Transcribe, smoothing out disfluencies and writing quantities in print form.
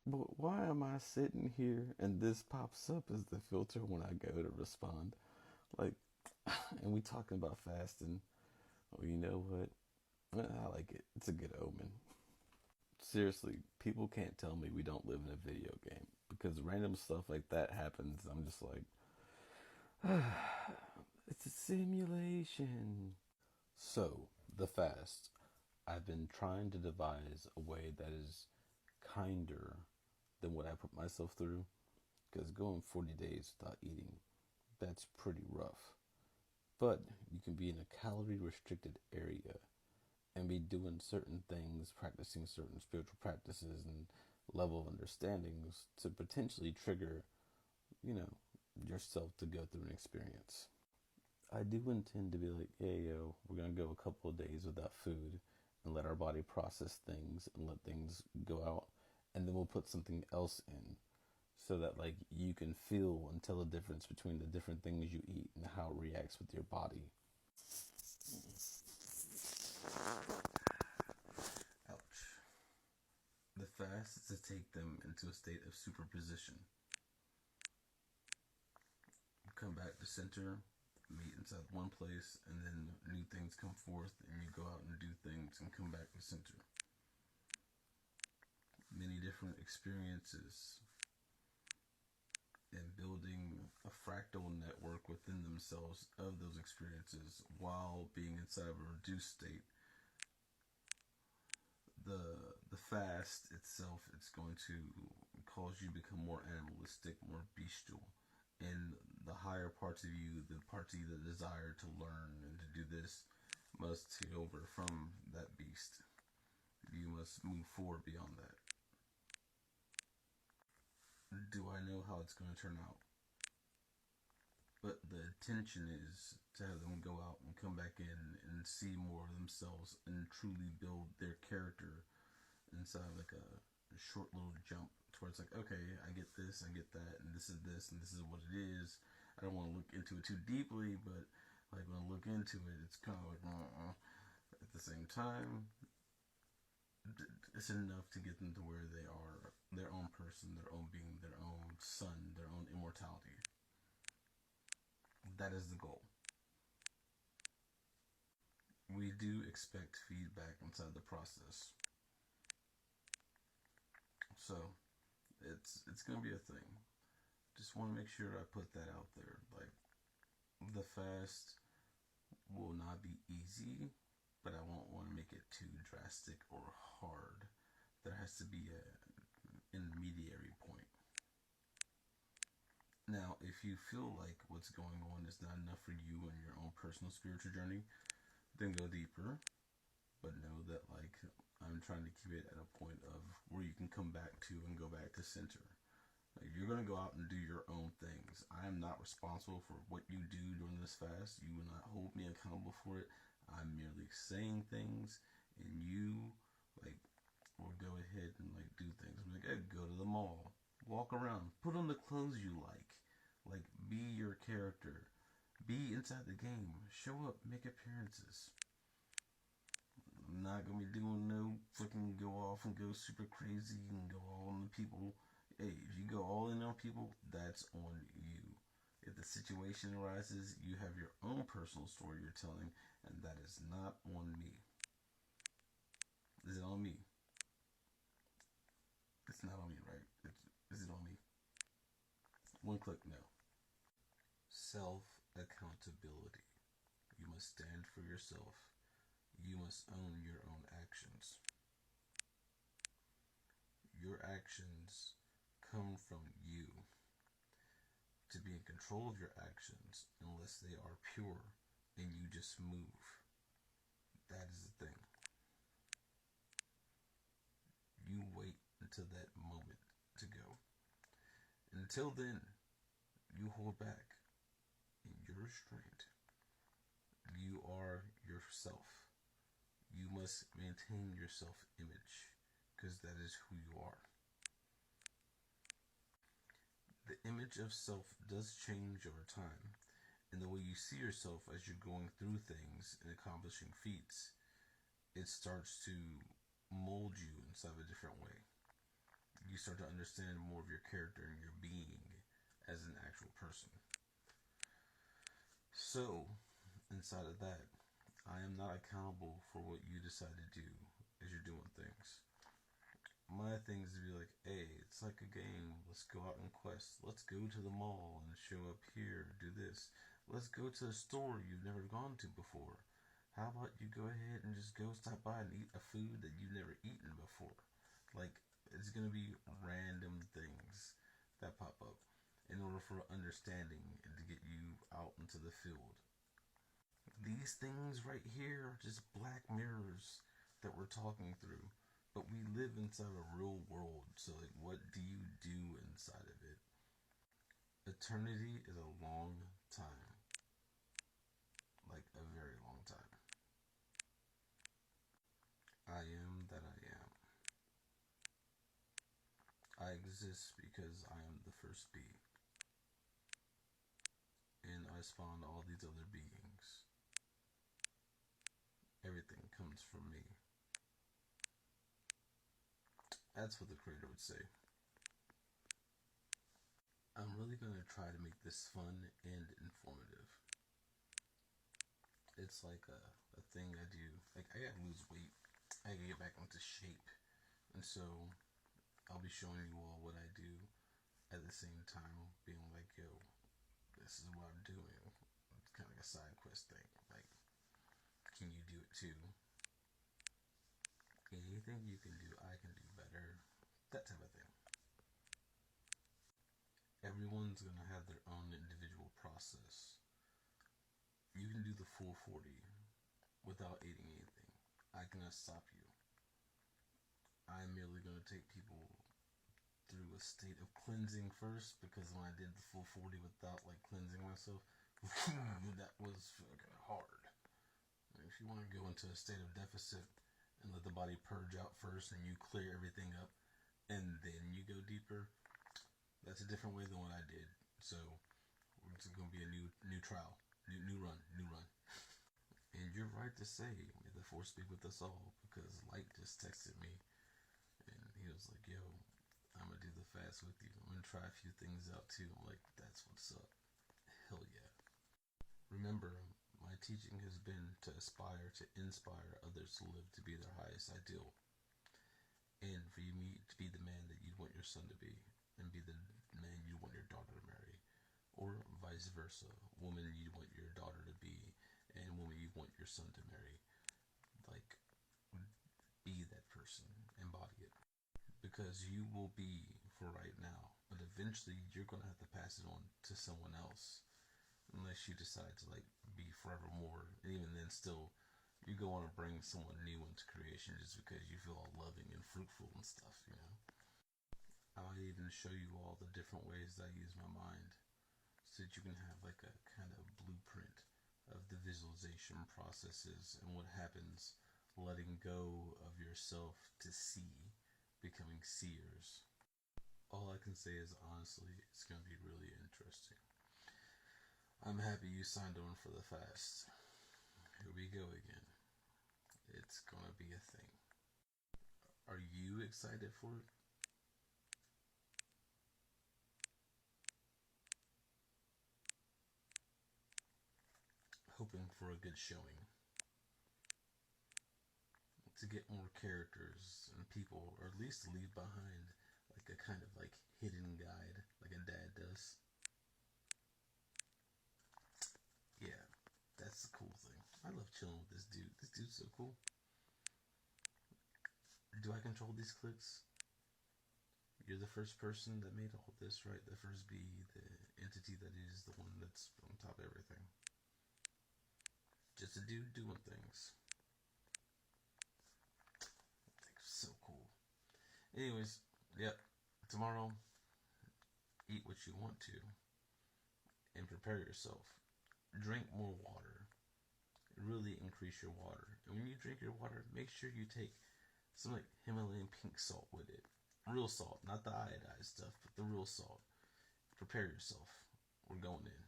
But why am I sitting here and this pops up as the filter when I go to respond? Like, and we talking about fasting. Oh, you know what? I like it. It's a good omen. Seriously, people can't tell me we don't live in a video game because random stuff like that happens. I'm just like, it's a simulation. So, the fast. I've been trying to devise a way that is kinder than what I put myself through because going 40 days without eating, that's pretty rough. But you can be in a calorie restricted area and be doing certain things, practicing certain spiritual practices and level of understandings to potentially trigger, you know, yourself to go through an experience. I do intend to be like, hey, yo, we're going to go a couple of days without food and let our body process things and let things go out. And then we'll put something else in so that, like, you can feel and tell the difference between the different things you eat and how it reacts with your body. Ouch. The fast is to take them into a state of superposition. Come back to center, meet inside one place, and then new things come forth, and you go out and do things and come back to center. Many different experiences and building a fractal network within themselves of those experiences while being inside of a reduced state. The fast itself, it's going to cause you to become more animalistic, more bestial. And the higher parts of you, the parts of you that desire to learn and to do this, must take over from that beast. You must move forward beyond that. Do I know how it's going to turn out? But the intention is to have them go out and come back in and see more of themselves and truly build their character inside of like a short little jump towards like, okay, I get this, I get that, and this is what it is. I don't want to look into it too deeply, but like when I look into it, it's kind of like, at the same time, it's enough to get them to where they are their own person, their own being, their own sun, their own immortality. That is the goal. We do expect feedback inside the process, so it's gonna be a thing. Just want to make sure I put that out there. Like, the fast will not be easy, but I won't want to make it too drastic or hard. There has to be an intermediary point. Now, if you feel like what's going on is not enough for you and your own personal spiritual journey, then go deeper. But know that, like, I'm trying to keep it at a point of where you can come back to and go back to center. Like, you're going to go out and do your own things. I am not responsible for what you do during this fast. You will not hold me accountable for it. I'm merely saying things, and you, like, will go ahead and, like, do things. I'm like, hey, go to the mall, walk around, put on the clothes you like, be your character, be inside the game, show up, make appearances. I'm not gonna be doing no fucking go off and go super crazy and go all on the people. Hey, if you go all in on people, that's on you. If the situation arises, you have your own personal story you're telling, and that is not on me. Is it on me? It's not on me, right? Is it on me? One click, no. Self accountability. You must stand for yourself. You must own your own actions. Your actions come from you. To be in control of your actions, unless they are pure and you just move. That is the thing. You wait until that moment to go. Until then, you hold back in your restraint. You are yourself. You must maintain your self image because that is who you are. The image of self does change over time, and the way you see yourself as you're going through things and accomplishing feats, it starts to mold you inside of a different way. you start to understand more of your character and your being as an actual person. So, inside of that, I am not accountable for what you decide to do as you're doing things. My thing is to be like, hey, it's like a game. Let's go out and quest. Let's go to the mall and show up here, do this. Let's go to a store you've never gone to before. How about you go ahead and just go stop by and eat a food that you've never eaten before? Like, it's going to be random things that pop up in order for understanding and to get you out into the field. These things right here are just black mirrors that we're talking through. But we live inside a real world, so like, what do you do inside of it? Eternity is a long time. Like, a very long time. I am that I am. I exist because I am the first bee. And I spawned all these other beings. Everything comes from me. That's what the creator would say. I'm really going to try to make this fun and informative. It's like a thing I do. Like, I gotta lose weight. I gotta get back into shape. And so, I'll be showing you all what I do at the same time being like, yo, this is what I'm doing. It's kind of like a side quest thing. Like, can you do it too? Anything you can do, I can do better. That type of thing. Everyone's going to have their own individual process. You can do the full 40 without eating anything. I cannot stop you. I'm merely going to take people through a state of cleansing first, because when I did the full 40 without like cleansing myself, that was fucking hard. If you want to go into a state of deficit and let the body purge out first and you clear everything up and then you go deeper, that's a different way than what I did. So it's going to be a new trial, new run. And you're right to say, may the force be with us all, because Light just texted me and he was like, yo, I'm going to do the fast with you. I'm going to try a few things out too. I'm like, that's what's up. Hell yeah. Remember, my teaching has been to aspire to inspire others to live to be their highest ideal. And for you to be the man that you'd want your son to be, and be the man you want your daughter to marry. Or vice versa. Woman you want your daughter to be, and woman you want your son to marry. Like, be that person. Embody it. Because you will be for right now, but eventually you're going to have to pass it on to someone else. Unless you decide to like be forevermore. And even then still, you go on to bring someone new into creation just because you feel all loving and fruitful and stuff, you know. I might even show you all the different ways that I use my mind, so that you can have like a kind of blueprint of the visualization processes and what happens letting go of yourself to see, becoming seers. All I can say is honestly, it's going to be really interesting. I'm happy you signed on for the fast. Here we go again. It's gonna be a thing. Are you excited for it? Hoping for a good showing. To get more characters and people, or at least to leave behind like a kind of like hidden guide, like a dad does. Yeah, that's the cool thing. I love chilling with this dude. This dude's so cool. Do I control these clicks? You're the first person that made all this, right? The first bee, the entity that is the one that's on top of everything. Just a dude doing things. So cool. Anyways, yep. Tomorrow, eat what you want to and prepare yourself. Drink more water. Really increase your water. And when you drink your water, make sure you take some like Himalayan pink salt with it. Real salt, not the iodized stuff, but the real salt. Prepare yourself. We're going in.